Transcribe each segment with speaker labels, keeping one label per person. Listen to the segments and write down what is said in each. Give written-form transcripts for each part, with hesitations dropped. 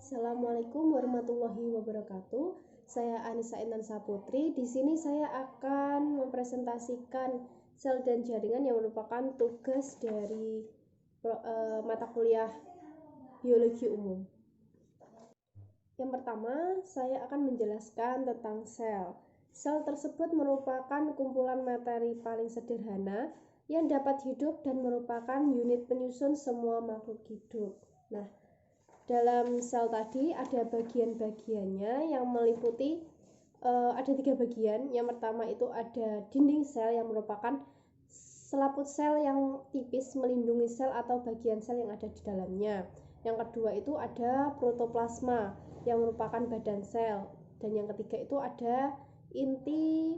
Speaker 1: Assalamualaikum warahmatullahi wabarakatuh. Saya Anissa Intan Saputri. Di sini saya akan mempresentasikan sel dan jaringan yang merupakan tugas dari mata kuliah biologi umum. Yang pertama, saya akan menjelaskan tentang sel. Sel tersebut merupakan kumpulan materi paling sederhana yang dapat hidup dan merupakan unit penyusun semua makhluk hidup. Nah, dalam sel tadi ada bagian-bagiannya yang meliputi ada 3 bagian. Yang pertama itu ada dinding sel yang merupakan selaput sel yang tipis melindungi sel atau bagian sel yang ada di dalamnya. Yang kedua itu ada protoplasma yang merupakan badan sel, dan yang ketiga itu ada inti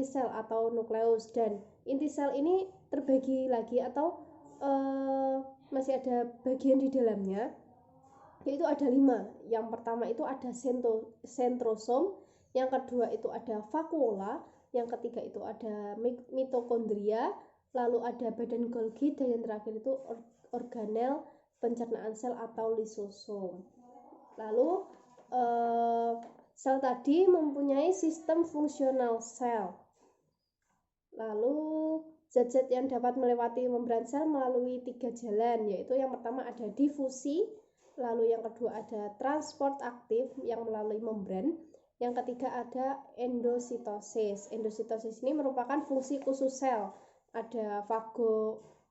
Speaker 1: sel atau nukleus. Dan inti sel ini terbagi lagi atau masih ada bagian di dalamnya, yaitu ada 5. Yang pertama itu ada sentrosom, yang kedua itu ada vakuola, yang ketiga itu ada mitokondria, lalu ada badan Golgi, dan yang terakhir itu organel pencernaan sel atau lisosom. Lalu sel tadi mempunyai sistem fungsional sel. Lalu zat-zat yang dapat melewati membran sel melalui 3 jalan, yaitu yang pertama ada difusi, lalu yang kedua ada transport aktif yang melalui membran, yang ketiga ada endositosis. Endositosis ini merupakan fungsi khusus sel, ada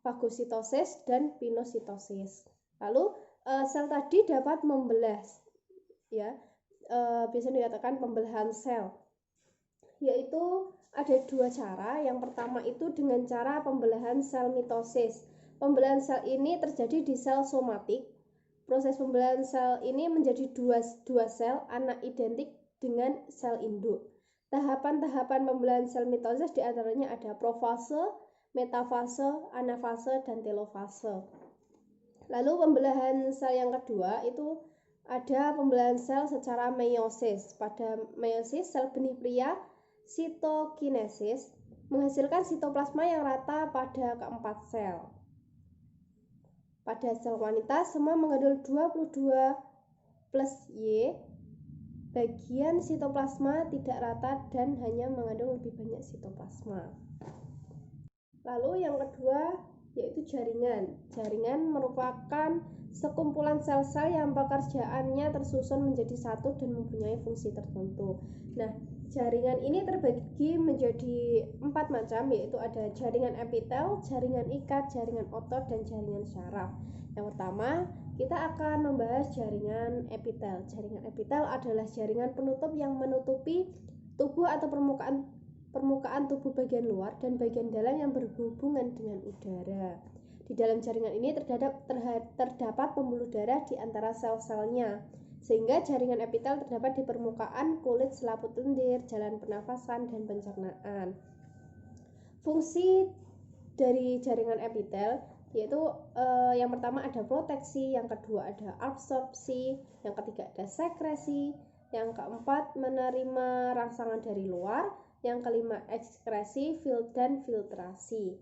Speaker 1: fagositosis dan pinositosis. Lalu sel tadi dapat membelah, ya, biasanya dikatakan pembelahan sel, yaitu ada 2 cara. Yang pertama itu dengan cara pembelahan sel mitosis. Pembelahan sel ini terjadi di sel somatik. Proses pembelahan sel ini menjadi dua sel anak identik dengan sel induk. Tahapan-tahapan pembelahan sel mitosis diantaranya ada profase, metafase, anafase, dan telofase. Lalu pembelahan sel yang kedua itu ada pembelahan sel secara meiosis. Pada meiosis, sel benih pria sitokinesis menghasilkan sitoplasma yang rata pada keempat sel. Pada sel wanita, semua mengandung 22 plus Y. Bagian sitoplasma tidak rata dan hanya mengandung lebih banyak sitoplasma. Lalu yang kedua yaitu jaringan. Jaringan merupakan sekumpulan sel-sel yang pekerjaannya tersusun menjadi satu dan mempunyai fungsi tertentu. Nah, jaringan ini terbagi menjadi 4 macam, yaitu ada jaringan epitel, jaringan ikat, jaringan otot, dan jaringan syaraf. Yang pertama, kita akan membahas jaringan epitel. Jaringan epitel adalah jaringan penutup yang menutupi tubuh atau permukaan tubuh bagian luar dan bagian dalam yang berhubungan dengan udara. Di dalam jaringan ini terdapat pembuluh darah di antara sel-selnya, sehingga jaringan epitel terdapat di permukaan kulit, selaput lendir, jalan pernafasan, dan pencernaan. Fungsi dari jaringan epitel yaitu yang pertama ada proteksi, yang kedua ada absorpsi, yang ketiga ada sekresi, yang keempat menerima rangsangan dari luar, yang kelima ekskresi dan filtrasi.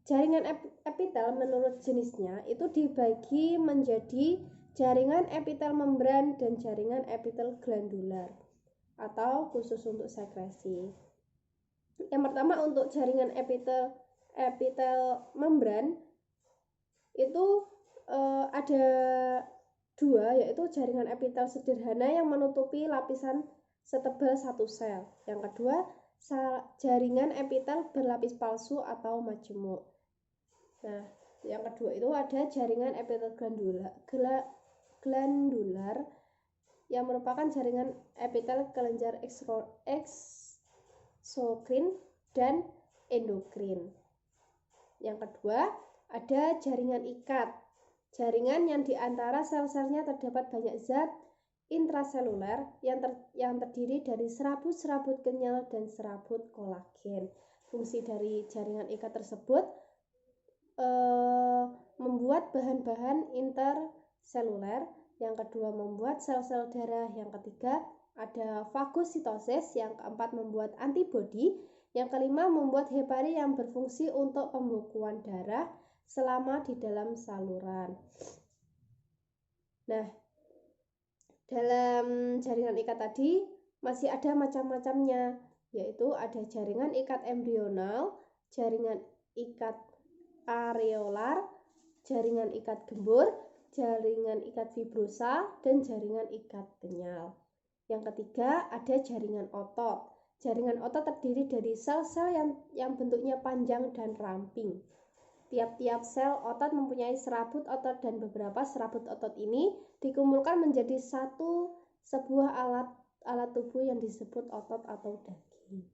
Speaker 1: Jaringan epitel menurut jenisnya itu dibagi menjadi jaringan epitel membran dan jaringan epitel glandular atau khusus untuk sekresi. Yang pertama untuk jaringan epitel membran itu ada 2, yaitu jaringan epitel sederhana yang menutupi lapisan setebal 1 sel. Yang kedua, jaringan epitel berlapis palsu atau majemuk. Nah, yang kedua itu ada jaringan epitel glandular yang merupakan jaringan epitel kelenjar eksokrin dan endokrin. Yang kedua, ada jaringan ikat. Jaringan yang di antara sel-selnya terdapat banyak zat intraseluler yang terdiri dari serabut-serabut kenyal dan serabut kolagen. Fungsi dari jaringan ikat tersebut membuat bahan-bahan interseluler. Yang kedua membuat sel-sel darah. Yang ketiga ada fagositosis. Yang keempat membuat antibodi. Yang kelima membuat heparin yang berfungsi untuk pembekuan darah selama di dalam saluran. Nah, Dalam jaringan ikat tadi masih ada macam-macamnya, yaitu ada jaringan ikat embrional, jaringan ikat areolar, jaringan ikat gembur, jaringan ikat fibrosa, dan jaringan ikat kenyal. Yang ketiga ada jaringan otot. Jaringan otot terdiri dari sel-sel yang bentuknya panjang dan ramping. Tiap-tiap sel otot mempunyai serabut otot dan beberapa serabut otot ini dikumpulkan menjadi sebuah alat tubuh yang disebut otot atau daging.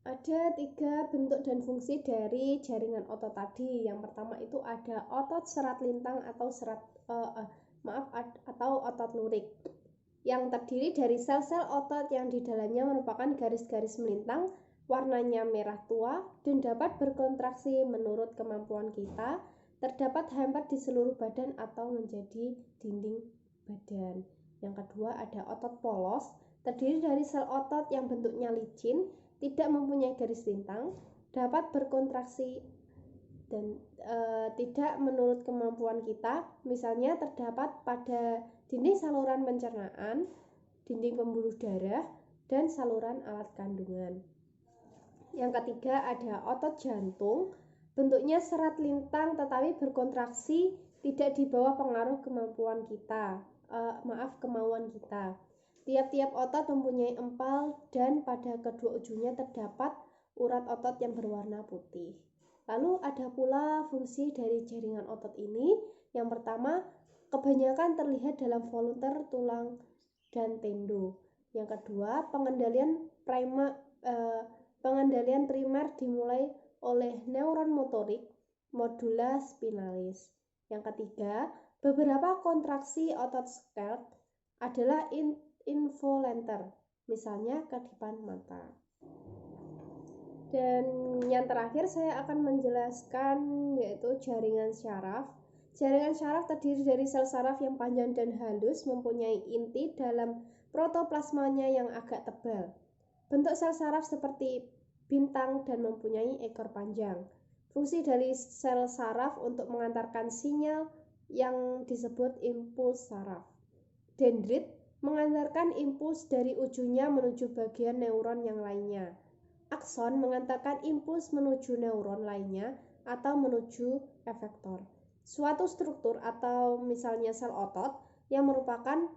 Speaker 1: Ada 3 bentuk dan fungsi dari jaringan otot tadi. Yang pertama itu ada otot serat lintang atau atau otot lurik, yang terdiri dari sel-sel otot yang di dalamnya merupakan garis-garis melintang, warnanya merah tua dan dapat berkontraksi menurut kemampuan kita, terdapat hampir di seluruh badan atau menjadi dinding badan. Yang kedua ada otot polos, terdiri dari sel otot yang bentuknya licin, tidak mempunyai garis lintang, dapat berkontraksi dan tidak menurut kemampuan kita, misalnya terdapat pada dinding saluran pencernaan, dinding pembuluh darah, dan saluran alat kandungan. Yang ketiga ada otot jantung, bentuknya serat lintang tetapi berkontraksi, tidak di bawah pengaruh kemauan kita. Tiap-tiap otot mempunyai empal dan pada kedua ujungnya terdapat urat otot yang berwarna putih. Lalu ada pula fungsi dari jaringan otot ini. Yang pertama, kebanyakan terlihat dalam volunteer tulang dan tendo. Yang kedua, pengendalian primer dimulai oleh neuron motorik modula spinalis. Yang ketiga, beberapa kontraksi otot skeletal adalah involunteer, misalnya kedipan mata. Dan yang terakhir saya akan menjelaskan yaitu jaringan syaraf. Jaringan syaraf terdiri dari sel saraf yang panjang dan halus, mempunyai inti dalam protoplasmanya yang agak tebal. Bentuk sel saraf seperti bintang dan mempunyai ekor panjang. Fungsi dari sel saraf untuk mengantarkan sinyal yang disebut impuls saraf. Dendrit mengantarkan impuls dari ujungnya menuju bagian neuron yang lainnya. Akson mengantarkan impuls menuju neuron lainnya atau menuju efektor, suatu struktur atau misalnya sel otot yang merupakan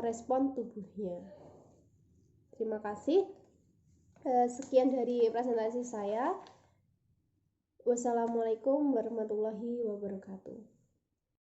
Speaker 1: respon tubuhnya. Terima kasih. Sekian dari presentasi saya. Wassalamualaikum warahmatullahi wabarakatuh.